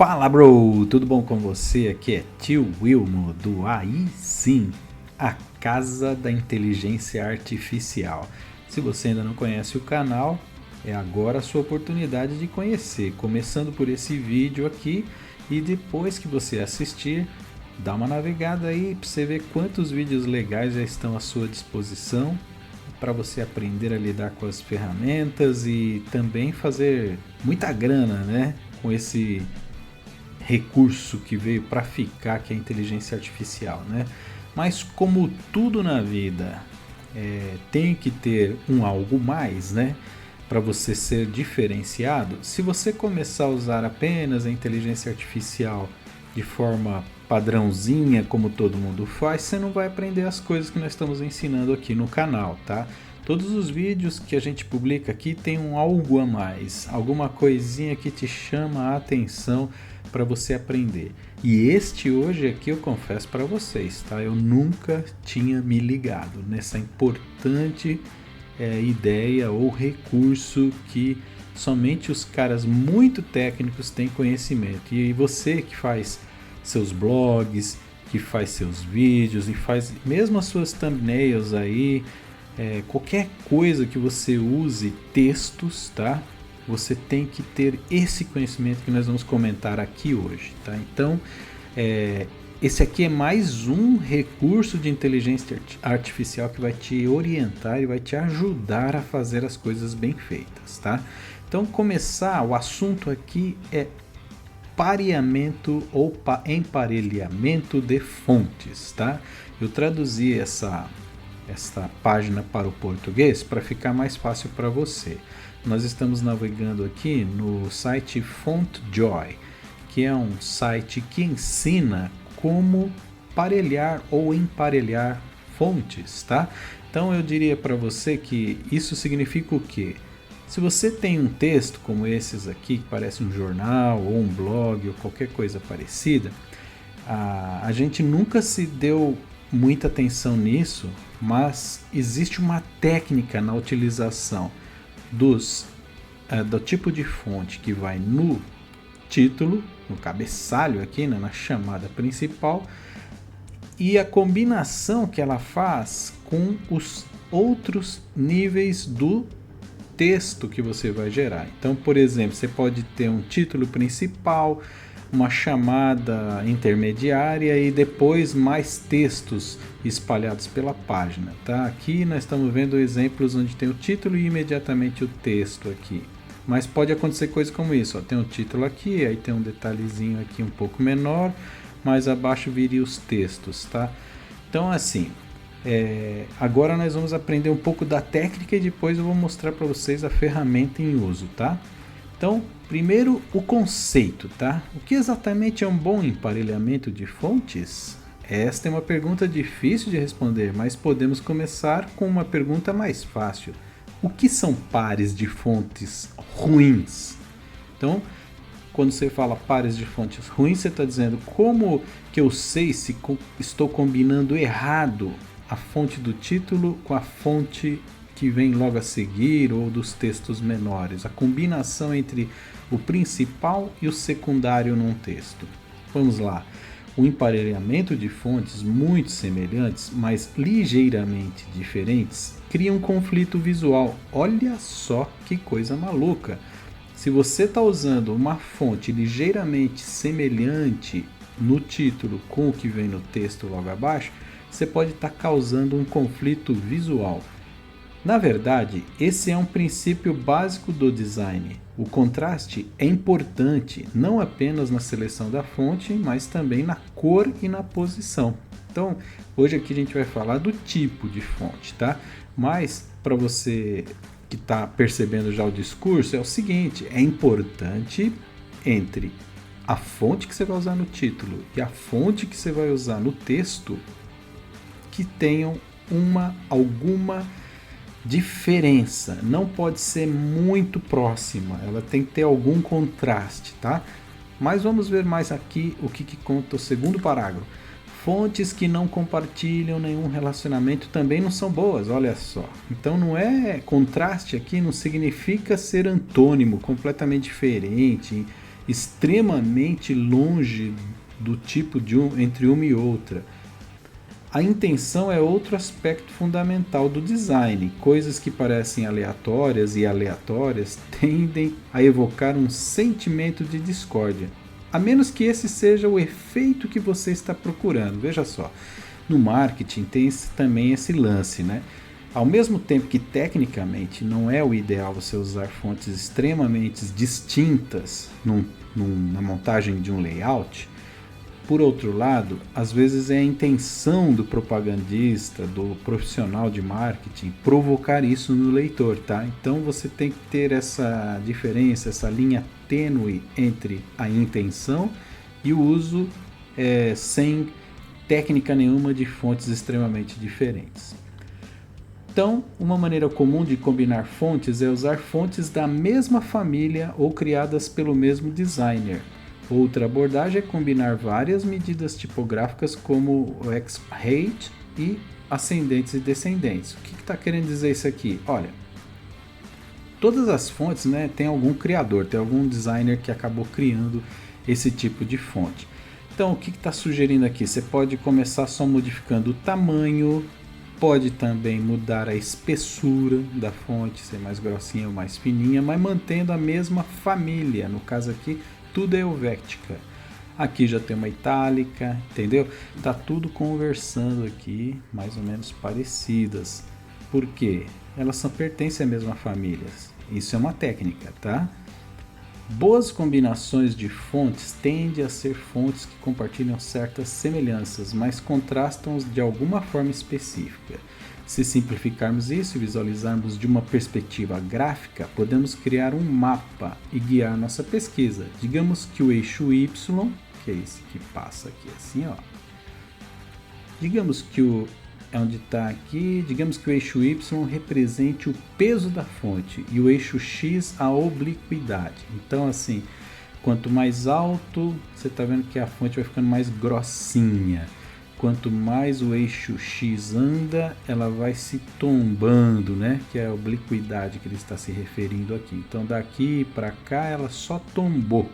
Fala, bro! Tudo bom com você? Aqui é Tio Wilmo do Aí Sim, a Casa da Inteligência Artificial. Se você ainda não conhece o canal, é agora a sua oportunidade de conhecer, começando por esse vídeo aqui e depois que você assistir, dá uma navegada aí para você ver quantos vídeos legais já estão à sua disposição para você aprender a lidar com as ferramentas e também fazer muita grana, né? Com esse recurso que veio para ficar, que é a inteligência artificial, né? Mas como tudo na vida tem que ter um algo mais, né? Para você ser diferenciado. Se você começar a usar apenas a inteligência artificial de forma padrãozinha, como todo mundo faz, você não vai aprender as coisas que nós estamos ensinando aqui no canal, tá? Todos os vídeos que a gente publica aqui tem um algo a mais, alguma coisinha que te chama a atenção para você aprender. E este hoje aqui eu confesso para vocês, tá? Eu nunca tinha me ligado nessa importante ideia ou recurso que somente os caras muito técnicos têm conhecimento. E você que faz seus blogs, que faz seus vídeos e faz mesmo as suas thumbnails aí, qualquer coisa que você use textos, tá? Você tem que ter esse conhecimento que nós vamos comentar aqui hoje, tá? Então, esse aqui é mais um recurso de inteligência artificial que vai te orientar e vai te ajudar a fazer as coisas bem feitas, tá? Então, começar, o assunto aqui é pareamento ou emparelhamento de fontes, tá? Eu traduzi essa página para o português para ficar mais fácil para você. Nós estamos navegando aqui no site FontJoy, que é um site que ensina como parelhar ou emparelhar fontes, tá? Então eu diria para você que isso significa o quê? Se você tem um texto como esses aqui, que parece um jornal ou um blog ou qualquer coisa parecida, a gente nunca se deu muita atenção nisso, mas existe uma técnica na utilização do tipo de fonte que vai no título, no cabeçalho aqui, né, na chamada principal, e a combinação que ela faz com os outros níveis do texto que você vai gerar. Então, por exemplo, você pode ter um título principal, uma chamada intermediária e depois mais textos espalhados pela página, tá? Aqui nós estamos vendo exemplos onde tem o título e imediatamente o texto aqui. Mas pode acontecer coisas como isso, ó. Tem um título aqui, aí tem um detalhezinho aqui um pouco menor, mais abaixo viria os textos, tá? Então assim, agora nós vamos aprender um pouco da técnica e depois eu vou mostrar para vocês a ferramenta em uso, tá? Então, primeiro o conceito, tá? O que exatamente é um bom emparelhamento de fontes? Esta é uma pergunta difícil de responder, mas podemos começar com uma pergunta mais fácil. O que são pares de fontes ruins? Então, quando você fala pares de fontes ruins, você está dizendo como que eu sei se estou combinando errado a fonte do título com a fonte que vem logo a seguir ou dos textos menores, a combinação entre o principal e o secundário num texto. Vamos lá. O emparelhamento de fontes muito semelhantes, mas ligeiramente diferentes, cria um conflito visual. Olha só que coisa maluca! Se você está usando uma fonte ligeiramente semelhante no título com o que vem no texto logo abaixo, você pode estar causando um conflito visual. Na verdade, esse é um princípio básico do design. O contraste é importante não apenas na seleção da fonte, mas também na cor e na posição. Então, hoje aqui a gente vai falar do tipo de fonte, tá? Mas, para você que está percebendo já o discurso, é o seguinte, é importante entre a fonte que você vai usar no título e a fonte que você vai usar no texto que tenham alguma diferença, não pode ser muito próxima, ela tem que ter algum contraste, tá? Mas vamos ver mais aqui o que conta o segundo parágrafo. Fontes que não compartilham nenhum relacionamento também não são boas, olha só. Então não é contraste aqui, não significa ser antônimo, completamente diferente, extremamente longe do tipo entre uma e outra. A intenção é outro aspecto fundamental do design. Coisas que parecem aleatórias e aleatórias tendem a evocar um sentimento de discórdia, a menos que esse seja o efeito que você está procurando. Veja só, no marketing tem também esse lance, né? Ao mesmo tempo que tecnicamente não é o ideal você usar fontes extremamente distintas na montagem de um layout, por outro lado, às vezes é a intenção do propagandista, do profissional de marketing, provocar isso no leitor, tá? Então você tem que ter essa diferença, essa linha tênue entre a intenção e o uso sem técnica nenhuma de fontes extremamente diferentes. Então, uma maneira comum de combinar fontes é usar fontes da mesma família ou criadas pelo mesmo designer. Outra abordagem é combinar várias medidas tipográficas como o X-Height e ascendentes e descendentes. O que está querendo dizer isso aqui? Olha, todas as fontes, né, tem algum criador, tem algum designer que acabou criando esse tipo de fonte. Então, o que está sugerindo aqui? Você pode começar só modificando o tamanho, pode também mudar a espessura da fonte, ser mais grossinha ou mais fininha, mas mantendo a mesma família. No caso aqui, tudo é Helvética. Aqui já tem uma itálica, entendeu? Tá tudo conversando aqui, mais ou menos parecidas. Por quê? Elas pertencem à mesma família. Isso é uma técnica, tá? Boas combinações de fontes tendem a ser fontes que compartilham certas semelhanças, mas contrastam de alguma forma específica. Se simplificarmos isso e visualizarmos de uma perspectiva gráfica, podemos criar um mapa e guiar nossa pesquisa. Digamos que o eixo Y, que é esse que passa aqui assim, ó. Digamos que onde está aqui, digamos que o eixo Y represente o peso da fonte e o eixo X a obliquidade. Então assim, quanto mais alto, você está vendo que a fonte vai ficando mais grossinha. Quanto mais o eixo X anda, ela vai se tombando, né? Que é a obliquidade que ele está se referindo aqui. Então daqui para cá ela só tombou.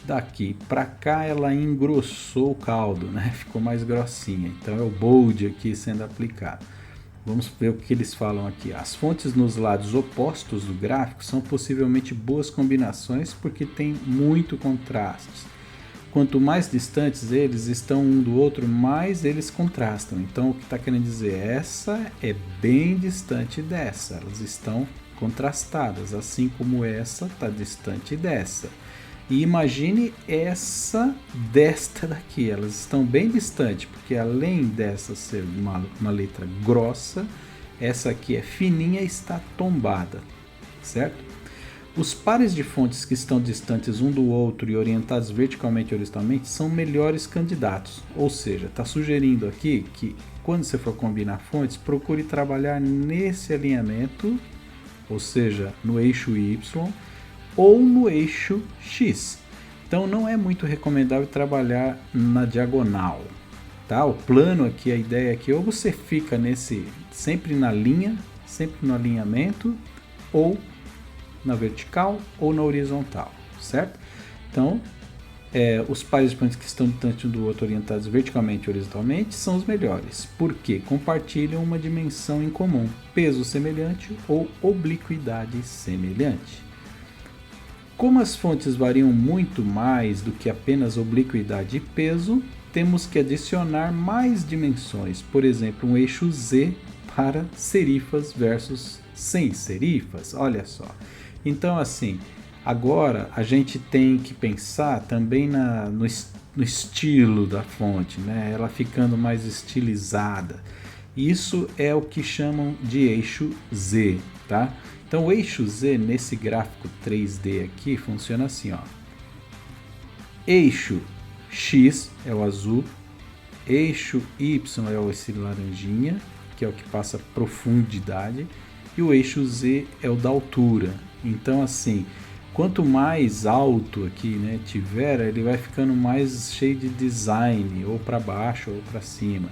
Daqui para cá ela engrossou o caldo, né? Ficou mais grossinha. Então é o bold aqui sendo aplicado. Vamos ver o que eles falam aqui. As fontes nos lados opostos do gráfico são possivelmente boas combinações porque tem muito contraste. Quanto mais distantes eles estão um do outro, mais eles contrastam. Então o que está querendo dizer? Essa é bem distante dessa. Elas estão contrastadas, assim como essa está distante dessa. E imagine essa desta daqui, elas estão bem distantes, porque além dessa ser uma letra grossa, essa aqui é fininha e está tombada, certo? Os pares de fontes que estão distantes um do outro e orientados verticalmente e horizontalmente são melhores candidatos, ou seja, está sugerindo aqui que quando você for combinar fontes, procure trabalhar nesse alinhamento, ou seja, no eixo Y, ou no eixo X. Então não é muito recomendável trabalhar na diagonal, tá? O plano aqui, a ideia aqui, ou você fica sempre na linha, sempre no alinhamento, ou na vertical ou na horizontal, certo? Então, os pares de pontos que estão distantes um do outro orientados verticalmente e horizontalmente são os melhores, porque compartilham uma dimensão em comum, peso semelhante ou obliquidade semelhante. Como as fontes variam muito mais do que apenas obliquidade e peso, temos que adicionar mais dimensões, por exemplo, um eixo Z para serifas versus sem serifas, olha só. Então assim, agora a gente tem que pensar também no estilo da fonte, né? Ela ficando mais estilizada. Isso é o que chamam de eixo Z, tá? Então o eixo Z nesse gráfico 3D aqui funciona assim, ó. Eixo X é o azul, eixo Y é esse laranjinha, que é o que passa profundidade, e o eixo Z é o da altura. Então assim, quanto mais alto aqui, né, tiver, ele vai ficando mais cheio de design, ou para baixo ou para cima.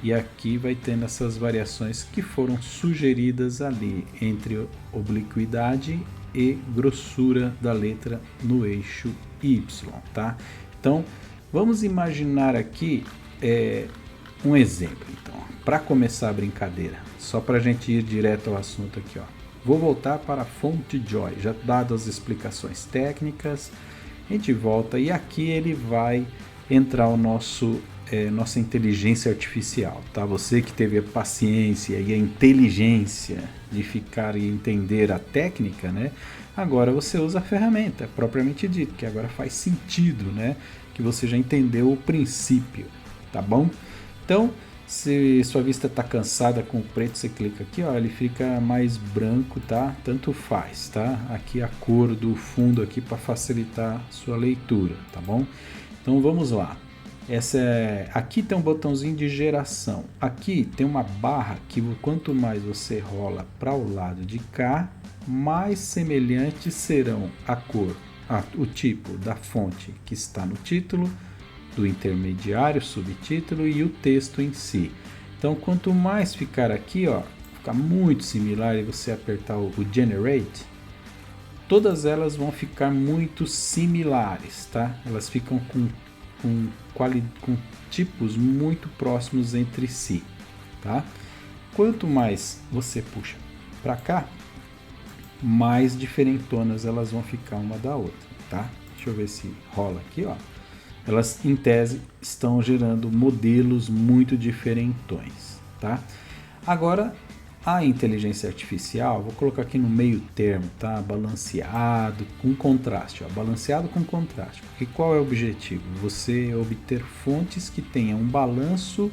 E aqui vai tendo essas variações que foram sugeridas ali entre obliquidade e grossura da letra no eixo Y, tá? Então, vamos imaginar aqui um exemplo, então, para começar a brincadeira, só para a gente ir direto ao assunto aqui, ó. Vou voltar para a fonte Joy, já dado as explicações técnicas, a gente volta e aqui ele vai entrar o nossa inteligência artificial, tá? Você que teve a paciência e a inteligência de ficar e entender a técnica, né? Agora você usa a ferramenta, propriamente dito, que agora faz sentido, né? Que você já entendeu o princípio, tá bom? Então, se sua vista está cansada com o preto, você clica aqui, ó, ele fica mais branco, tá? Tanto faz, tá? Aqui a cor do fundo aqui para facilitar sua leitura, tá bom? Então vamos lá. Aqui tem um botãozinho de geração. Aqui tem uma barra que quanto mais você rola para o lado de cá, mais semelhantes serão a cor, o tipo da fonte que está no título, do intermediário, subtítulo e o texto em si. Então quanto mais ficar aqui, ó, ficar muito similar e você apertar o Generate, todas elas vão ficar muito similares, tá? Elas ficam com tipos muito próximos entre si, tá? Quanto mais você puxa para cá, mais diferentonas elas vão ficar uma da outra, tá? Deixa eu ver se rola aqui, ó. Elas, em tese, estão gerando modelos muito diferentões, tá? Agora, a inteligência artificial, vou colocar aqui no meio termo, tá? Balanceado com contraste, ó. Balanceado com contraste. Porque qual é o objetivo? Você obter fontes que tenham um balanço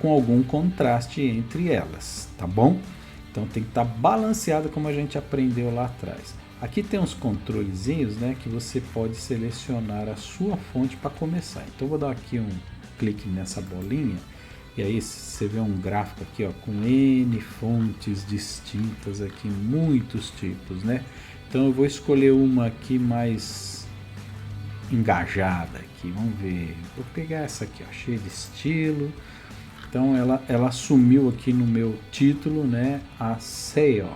com algum contraste entre elas, tá bom? Então tem que estar balanceado como a gente aprendeu lá atrás. Aqui tem uns controlezinhos, né, que você pode selecionar a sua fonte para começar. Então vou dar aqui um clique nessa bolinha e aí você vê um gráfico aqui, ó, com N fontes distintas aqui, muitos tipos, né? Então eu vou escolher uma aqui mais engajada aqui, vamos ver. Vou pegar essa aqui, ó, cheia de estilo. Então ela assumiu aqui no meu título, né, a Sail.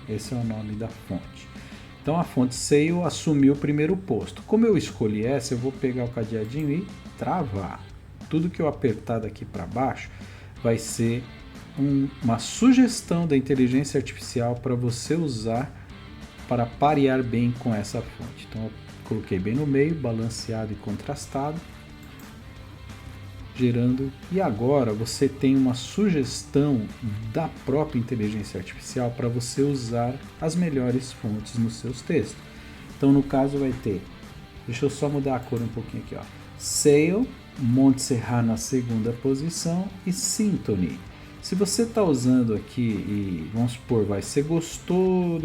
Esse é o nome da fonte. Então a fonte Sail assumiu o primeiro posto. Como eu escolhi essa, eu vou pegar o cadeadinho e travar. Tudo que eu apertar daqui para baixo vai ser uma sugestão da inteligência artificial para você usar para parear bem com essa fonte. Então eu coloquei bem no meio, balanceado e contrastado, gerando, e agora você tem uma sugestão da própria inteligência artificial para você usar as melhores fontes nos seus textos. Então no caso vai ter, deixa eu só mudar a cor um pouquinho aqui, ó, Sail, Montserrat na segunda posição e Symphony. Se você está usando aqui e vamos supor, você gostou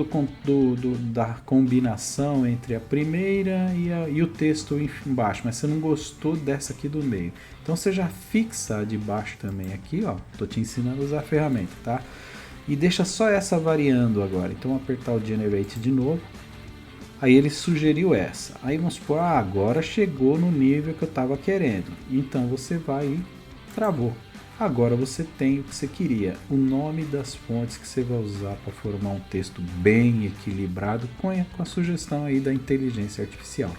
da combinação entre a primeira e o texto embaixo, mas você não gostou dessa aqui do meio. Então você já fixa a de baixo também aqui, ó. Tô te ensinando a usar a ferramenta, tá? E deixa só essa variando agora. Então vou apertar o Generate de novo. Aí ele sugeriu essa. Aí vamos supor, agora chegou no nível que eu estava querendo. Então você vai e travou. Agora você tem o que você queria, o nome das fontes que você vai usar para formar um texto bem equilibrado com a sugestão aí da inteligência artificial,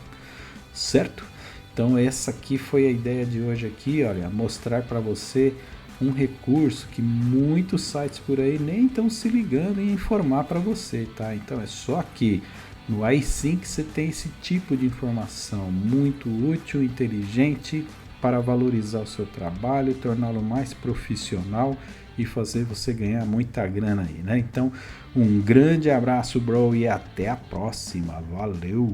certo? Então essa aqui foi a ideia de hoje aqui, olha, mostrar para você um recurso que muitos sites por aí nem estão se ligando em informar para você, tá? Então é só aqui no AI5 que você tem esse tipo de informação muito útil, inteligente, para valorizar o seu trabalho, torná-lo mais profissional e fazer você ganhar muita grana aí, né? Então, um grande abraço, bro, e até a próxima. Valeu!